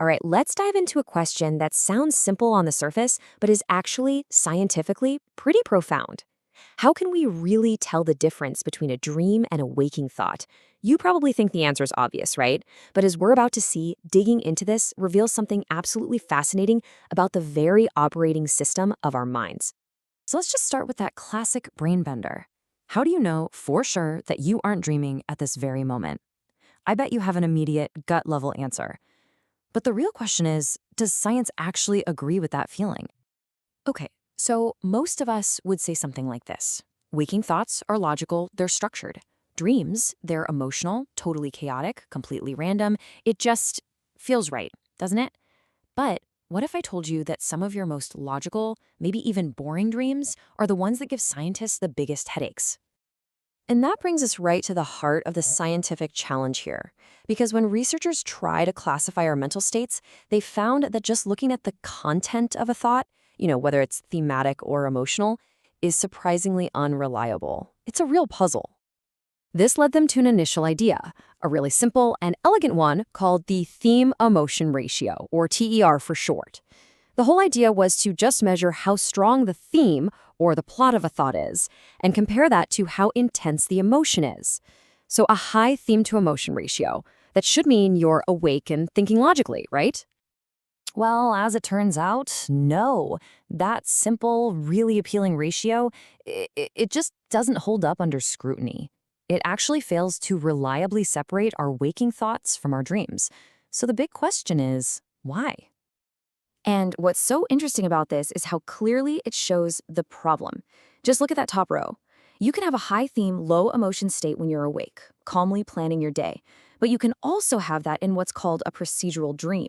All right, let's dive into a question that sounds simple on the surface, but is actually scientifically pretty profound. How can we really tell the difference between a dream and a waking thought? You probably think the answer is obvious, right? But as we're about to see, digging into this reveals something absolutely fascinating about the very operating system of our minds. So let's just start with that classic brain bender. How do you know for sure that you aren't dreaming at this very moment? I bet you have an immediate gut level answer. But the real question is, does science actually agree with that feeling? Okay, so most of us would say something like this. Waking thoughts are logical, they're structured. Dreams, they're emotional, totally chaotic, completely random. It just feels right, doesn't it? But what if I told you that some of your most logical, maybe even boring dreams are the ones that give scientists the biggest headaches? And that brings us right to the heart of the scientific challenge here. Because when researchers try to classify our mental states, they found that just looking at the content of a thought, whether it's thematic or emotional, is surprisingly unreliable. It's a real puzzle. This led them to an initial idea, a really simple and elegant one called the theme-emotion ratio, or TER for short. The whole idea was to just measure how strong the theme or the plot of a thought is and compare that to how intense the emotion is. So a high theme to emotion ratio, that should mean you're awake and thinking logically, right? Well, as it turns out, no. That simple, really appealing ratio, it just doesn't hold up under scrutiny. It actually fails to reliably separate our waking thoughts from our dreams. So the big question is, why? And what's so interesting about this is how clearly it shows the problem. Just look at that top row. You can have a high theme, low emotion state when you're awake, calmly planning your day. But you can also have that in what's called a procedural dream.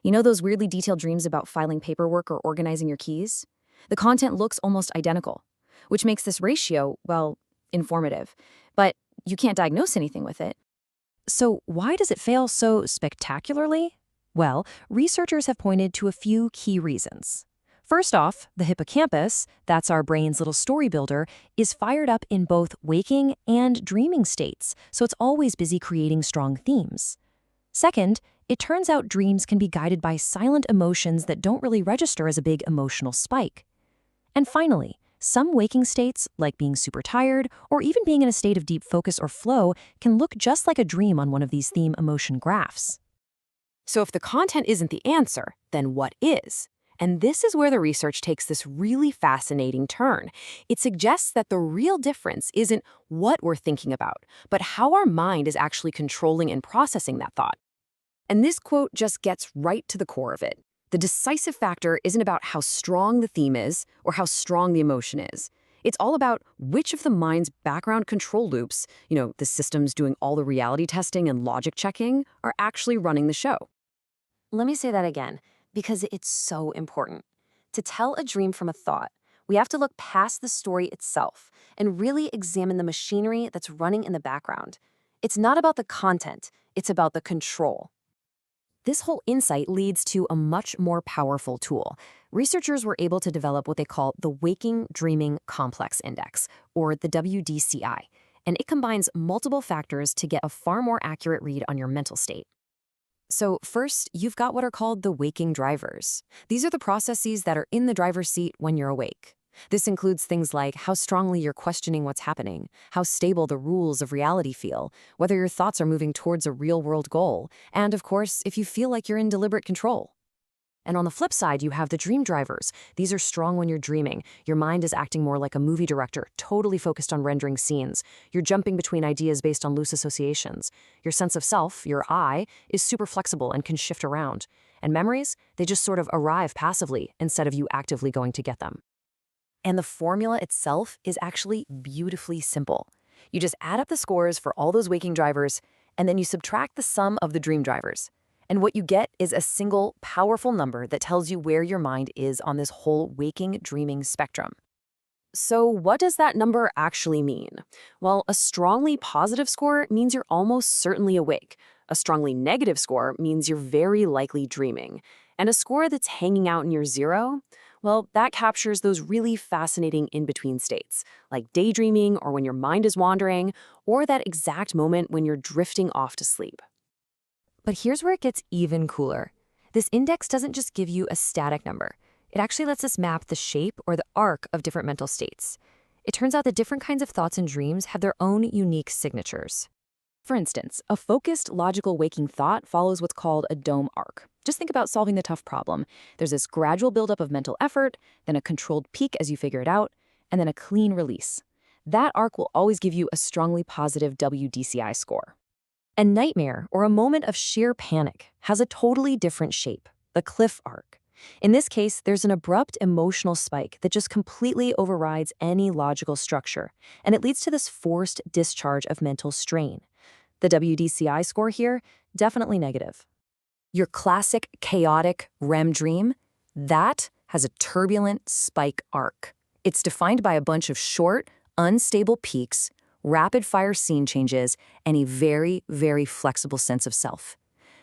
You know those weirdly detailed dreams about filing paperwork or organizing your keys? The content looks almost identical, which makes this ratio, well, informative. But you can't diagnose anything with it. So why does it fail so spectacularly? Well, researchers have pointed to a few key reasons. First off, the hippocampus, that's our brain's little story builder, is fired up in both waking and dreaming states, so it's always busy creating strong themes. Second, it turns out dreams can be guided by silent emotions that don't really register as a big emotional spike. And finally, some waking states, like being super tired or even being in a state of deep focus or flow, can look just like a dream on one of these theme emotion graphs. So if the content isn't the answer, then what is? And this is where the research takes this really fascinating turn. It suggests that the real difference isn't what we're thinking about, but how our mind is actually controlling and processing that thought. And this quote just gets right to the core of it. The decisive factor isn't about how strong the theme is or how strong the emotion is. It's all about which of the mind's background control loops, the systems doing all the reality testing and logic checking, are actually running the show. Let me say that again, because it's so important. To tell a dream from a thought, we have to look past the story itself and really examine the machinery that's running in the background. It's not about the content, it's about the control. This whole insight leads to a much more powerful tool. Researchers were able to develop what they call the Waking Dreaming Complex Index, or the WDCI, and it combines multiple factors to get a far more accurate read on your mental state. So first, you've got what are called the waking drivers. These are the processes that are in the driver's seat when you're awake. This includes things like how strongly you're questioning what's happening, how stable the rules of reality feel, whether your thoughts are moving towards a real-world goal, and of course, if you feel like you're in deliberate control. And on the flip side, you have the dream drivers. These are strong when you're dreaming. Your mind is acting more like a movie director, totally focused on rendering scenes. You're jumping between ideas based on loose associations. Your sense of self, your I, is super flexible and can shift around. And memories, they just sort of arrive passively instead of you actively going to get them. And the formula itself is actually beautifully simple. You just add up the scores for all those waking drivers, and then you subtract the sum of the dream drivers. And what you get is a single, powerful number that tells you where your mind is on this whole waking, dreaming spectrum. So what does that number actually mean? Well, a strongly positive score means you're almost certainly awake. A strongly negative score means you're very likely dreaming. And a score that's hanging out near zero, well, that captures those really fascinating in-between states, like daydreaming or when your mind is wandering, or that exact moment when you're drifting off to sleep. But here's where it gets even cooler. This index doesn't just give you a static number. It actually lets us map the shape or the arc of different mental states. It turns out that different kinds of thoughts and dreams have their own unique signatures. For instance, a focused, logical waking thought follows what's called a dome arc. Just think about solving the tough problem. There's this gradual buildup of mental effort, then a controlled peak as you figure it out, and then a clean release. That arc will always give you a strongly positive WDCI score. A nightmare, or a moment of sheer panic, has a totally different shape, the cliff arc. In this case, there's an abrupt emotional spike that just completely overrides any logical structure, and it leads to this forced discharge of mental strain. The WDCI score here, definitely negative. Your classic chaotic REM dream, that has a turbulent spike arc. It's defined by a bunch of short, unstable peaks, rapid-fire scene changes, and a very, very flexible sense of self.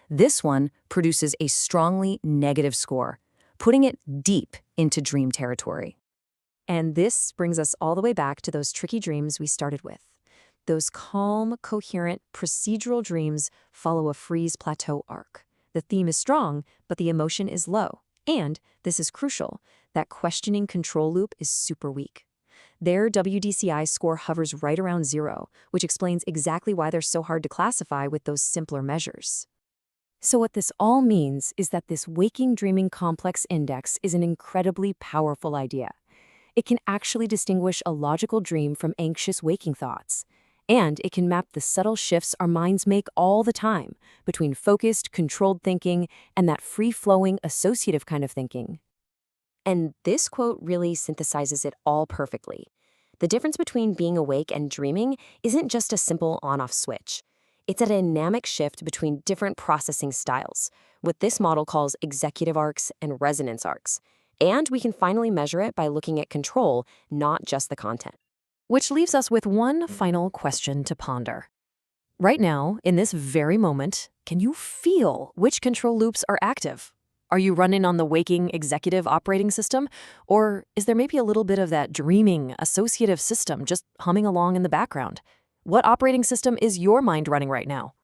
This one produces a strongly negative score, putting it deep into dream territory. And this brings us all the way back to those tricky dreams we started with. Those calm, coherent, procedural dreams follow a freeze plateau arc. The theme is strong, but the emotion is low. And, this is crucial, that questioning control loop is super weak. Their WDCI score hovers right around 0, which explains exactly why they're so hard to classify with those simpler measures. So what this all means is that this waking dreaming complex index is an incredibly powerful idea. It can actually distinguish a logical dream from anxious waking thoughts. And it can map the subtle shifts our minds make all the time between focused, controlled thinking and that free-flowing, associative kind of thinking. And this quote really synthesizes it all perfectly. The difference between being awake and dreaming isn't just a simple on-off switch. It's a dynamic shift between different processing styles, what this model calls executive arcs and resonance arcs. And we can finally measure it by looking at control, not just the content. Which leaves us with one final question to ponder. Right now, in this very moment, can you feel which control loops are active? Are you running on the waking executive operating system? Or is there maybe a little bit of that dreaming associative system just humming along in the background? What operating system is your mind running right now?